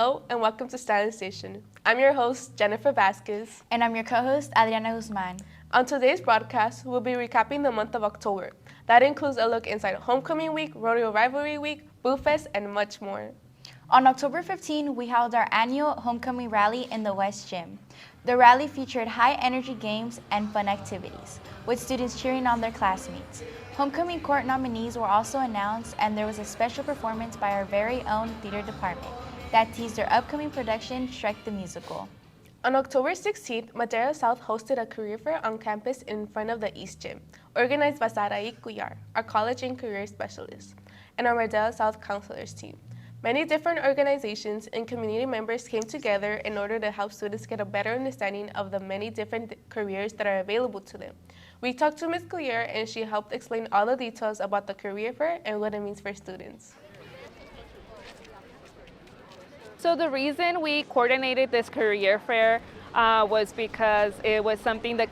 Hello and welcome to Stallion Station. I'm your host, Jennifer Vasquez. And I'm your co-host, Adriana Guzman. On today's broadcast, we'll be recapping the month of October. That includes a look inside Homecoming Week, Rodeo Rivalry Week, Boo Fest, and much more. On October 15, we held our annual Homecoming Rally in the West Gym. The rally featured high-energy games and fun activities, with students cheering on their classmates. Homecoming Court nominees were also announced, and there was a special performance by our very own theater department that teased their upcoming production, Shrek the Musical. On October 16th, Madera South hosted a career fair on campus in front of the East Gym, organized by Sarai Cuyar, our college and career specialist, and our Madera South counselors team. Many different organizations and community members came together in order to help students get a better understanding of the many different careers that are available to them. We talked to Ms. Cuyar, and she helped explain all the details about the career fair and what it means for students. So the reason we coordinated this career fair was because it was something the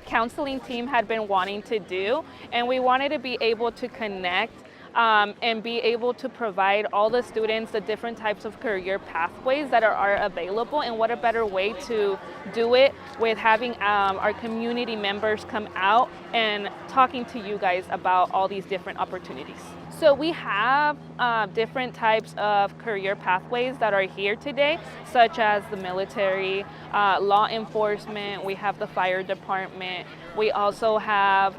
counseling team had been wanting to do, and we wanted to be able to connect and be able to provide all the students the different types of career pathways that are available, and what a better way to do it with having our community members come out and talking to you guys about all these different opportunities. So we have different types of career pathways that are here today, such as the military, law enforcement, we have the fire department, we also have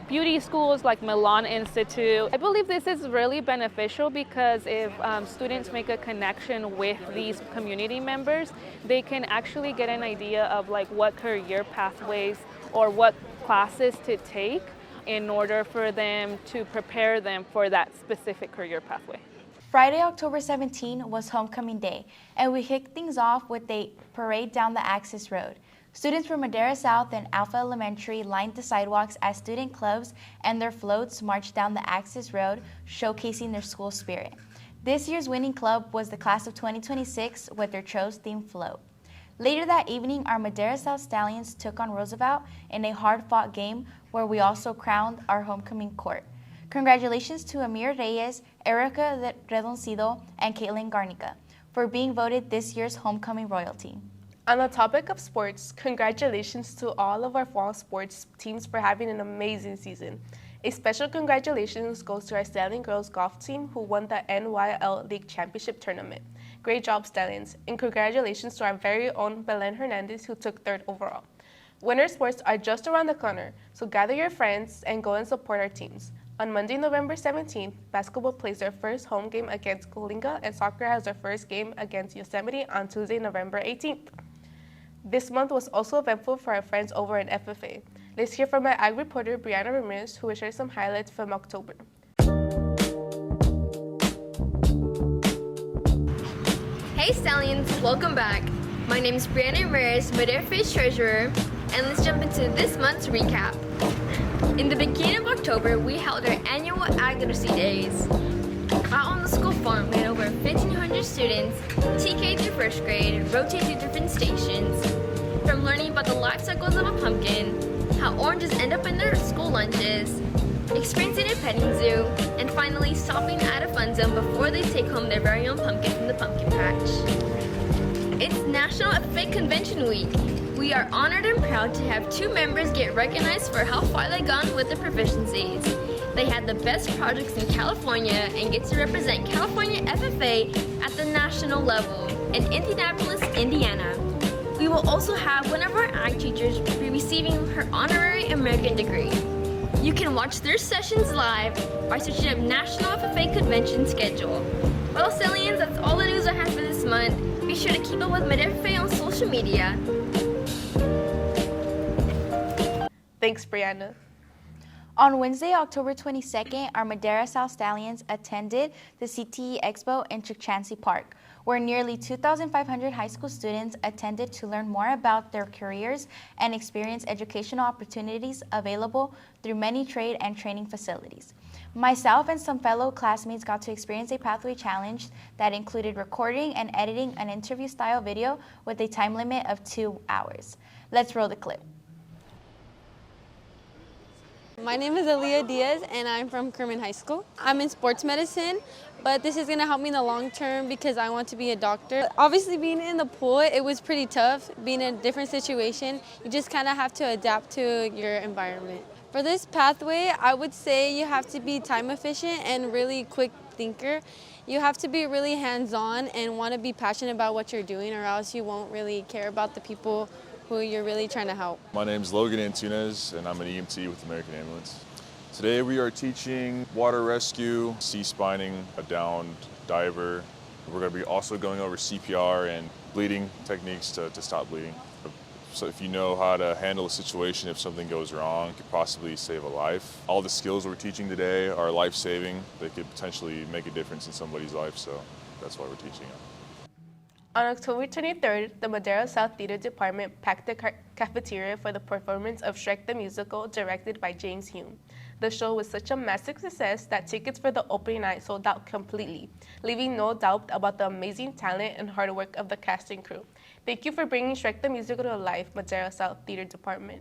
beauty schools like Milan Institute. I believe this is really beneficial because if students make a connection with these community members, they can actually get an idea of like what career pathways or what classes to take in order for them to prepare them for that specific career pathway. Friday, October 17 was Homecoming Day, and we kicked things off with a parade down the Axis Road. Students from Madera South and Alpha Elementary lined the sidewalks as student clubs and their floats marched down the Axis Road, showcasing their school spirit. This year's winning club was the class of 2026 with their Chose-themed float. Later that evening, our Madera South Stallions took on Roosevelt in a hard-fought game where we also crowned our homecoming court. Congratulations to Amir Reyes, Erica Redoncido, and Caitlin Garnica for being voted this year's homecoming royalty. On the topic of sports, congratulations to all of our fall sports teams for having an amazing season. A special congratulations goes to our Stallion girls golf team who won the NYL League Championship Tournament. Great job, Stallions, and congratulations to our very own Belen Hernandez who took 3rd overall. Winter sports are just around the corner, so gather your friends and go and support our teams. On Monday, November 17th, basketball plays their first home game against Coalinga, and soccer has their first game against Yosemite on Tuesday, November 18th. This month was also eventful for our friends over in FFA. Let's hear from our ag reporter, Brianna Ramirez, who will share some highlights from October. Hey Stallions, welcome back. My name is Brianna Ramirez, Madera FA's treasurer, and let's jump into this month's recap. In the beginning of October, we held our annual Ag Literacy Days. Out on the school farm, we had over 1,500 students, TK through 1st grade, rotate through different stations, from learning about the life cycles of a pumpkin, how oranges end up in their school lunches, experiencing a petting zoo, and finally stopping at a fun zone before they take home their very own pumpkin from the pumpkin patch. It's National FFA Convention Week. We are honored and proud to have 2 members get recognized for how far they've gone with their proficiencies. They had the best projects in California and get to represent California FFA at the national level in Indianapolis, Indiana. We will also have one of our ag teachers be receiving her honorary American degree. You can watch their sessions live by searching up National FFA Convention schedule. Well, Stallions, that's all the news I have for this month. Be sure to keep up with Madera FFA on social media. Thanks, Brianna. On Wednesday, October 22nd, our Madera South Stallions attended the CTE Expo in Chukchansi Park, where nearly 2,500 high school students attended to learn more about their careers and experience educational opportunities available through many trade and training facilities. Myself and some fellow classmates got to experience a pathway challenge that included recording and editing an interview-style video with a time limit of 2 hours. Let's roll the clip. My name is Aaliyah Diaz and I'm from Kerman High School. I'm in sports medicine, but this is gonna help me in the long term because I want to be a doctor. Obviously being in the pool, it was pretty tough. Being in a different situation, you just kind of have to adapt to your environment. For this pathway, I would say you have to be time efficient and really quick thinker. You have to be really hands-on and want to be passionate about what you're doing, or else you won't really care about the people who you're really trying to help. My name is Logan Antunes and I'm an EMT with American Ambulance. Today we are teaching water rescue, C-spining a downed diver. We're going to be also going over CPR and bleeding techniques to stop bleeding. So if you know how to handle a situation if something goes wrong, it could possibly save a life. All the skills we're teaching today are life-saving. They could potentially make a difference in somebody's life, so that's why we're teaching them. On October 23rd, the Madera South Theater Department packed the cafeteria for the performance of Shrek the Musical, directed by James Hume. The show was such a massive success that tickets for the opening night sold out completely, leaving no doubt about the amazing talent and hard work of the cast and crew. Thank you for bringing Shrek the Musical to life, Madera South Theater Department.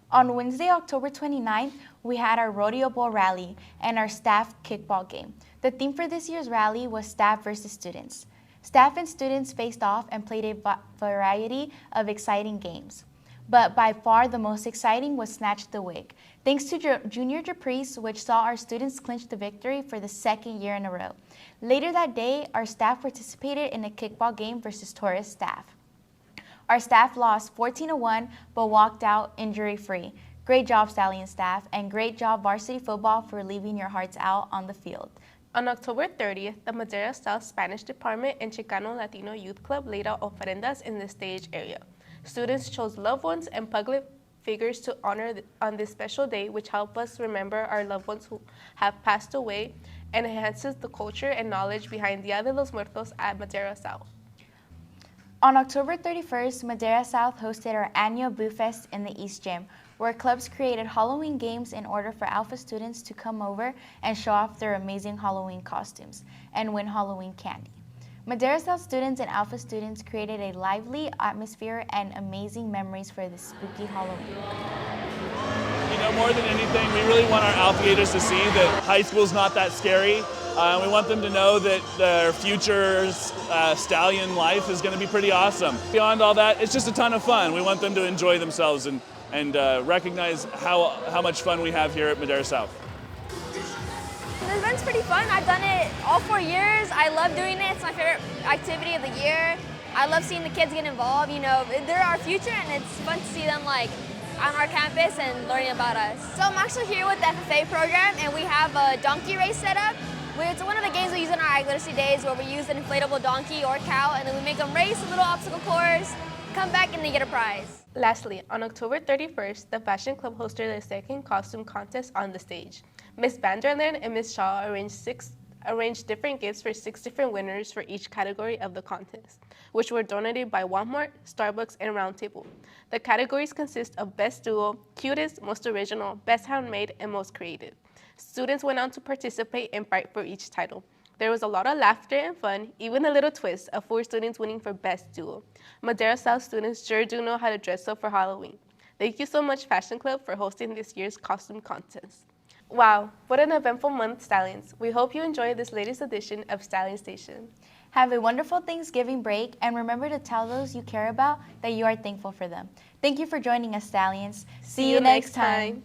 On Wednesday, October 29th, we had our Rodeo Bowl rally and our staff kickball game. The theme for this year's rally was staff versus students. Staff and students faced off and played a variety of exciting games. But by far the most exciting was Snatch the Wig, thanks to Junior Caprice, which saw our students clinch the victory for the second year in a row. Later that day, our staff participated in a kickball game versus tourist staff. Our staff lost 14-1, but walked out injury-free. Great job, Stallion staff, and great job, varsity football, for leaving your hearts out on the field. On October 30th, the Madera South Spanish Department and Chicano Latino Youth Club laid out ofrendas in the stage area. Students chose loved ones and public figures to honor on this special day, which help us remember our loved ones who have passed away and enhances the culture and knowledge behind Dia de los Muertos at Madera South. On October 31st, Madera South hosted our annual Boo Fest in the East Gym, where clubs created Halloween games in order for Alpha students to come over and show off their amazing Halloween costumes and win Halloween candy. Madera South students and Alpha students created a lively atmosphere and amazing memories for this spooky Halloween. You know, more than anything, we really want our Alphagators to see that high school's not that scary. We want them to know that their future Stallion life is going to be pretty awesome. Beyond all that, it's just a ton of fun. We want them to enjoy themselves and recognize how much fun we have here at Madera South. The event's pretty fun. I've done it all 4 years. I love doing it. It's my favorite activity of the year. I love seeing the kids get involved. You know, they're our future, and it's fun to see them like on our campus and learning about us. So I'm actually here with the FFA program, and we have a donkey race set up. It's one of the games we use in our ag literacy days, where we use an inflatable donkey or cow, and then we make them race a little obstacle course, come back, and they get a prize. Lastly, on October 31st, the Fashion Club hosted a second costume contest on the stage. Ms. Vanderland and Ms. Shaw arranged different gifts for 6 different winners for each category of the contest, which were donated by Walmart, Starbucks, and Roundtable. The categories consist of Best Duo, Cutest, Most Original, Best Handmade, and Most Creative. Students went on to participate and fight for each title. There was a lot of laughter and fun, even a little twist of 4 students winning for Best Duo. Madera South students sure do know how to dress up for Halloween. Thank you so much, Fashion Club, for hosting this year's costume contest. Wow, what an eventful month, Stallions. We hope you enjoyed this latest edition of Stallion Station. Have a wonderful Thanksgiving break, and remember to tell those you care about that you are thankful for them. Thank you for joining us, Stallions. See you next time.